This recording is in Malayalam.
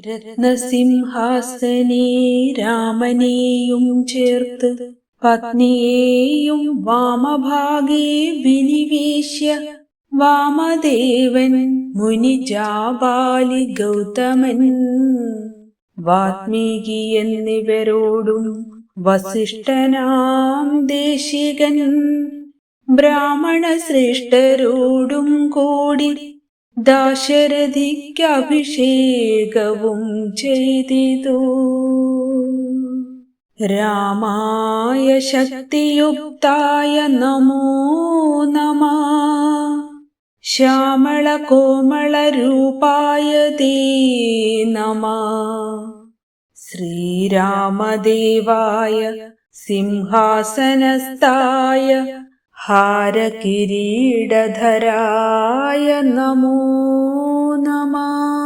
രത്നസിംഹാസനേ രാമനെയും ചേർത്ത് പത്നിയെയും വാമഭാഗേ വിനിവേശ്യ വാമദേവൻ മുനിജാബാലി ഗൗതമൻ വാത്മീകി എന്നിവരോടും വസിഷ്ഠനാം ദേശികൻ ബ്രാഹ്മണ ശ്രേഷ്ഠരോടും കൂടി ദാശരഥിക്കഭിഷേകവും ചെയ്തിതു. രാമായ ശക്തിയുക്തായ നമോ നമഃ. ശ്യാമള കോമള രൂപായ തേ നമഃ. ശ്രീരാമദേവായ സിംഹാസനസ്ഥായ ഹാരകിരീടധരായ നമോ നമഃ.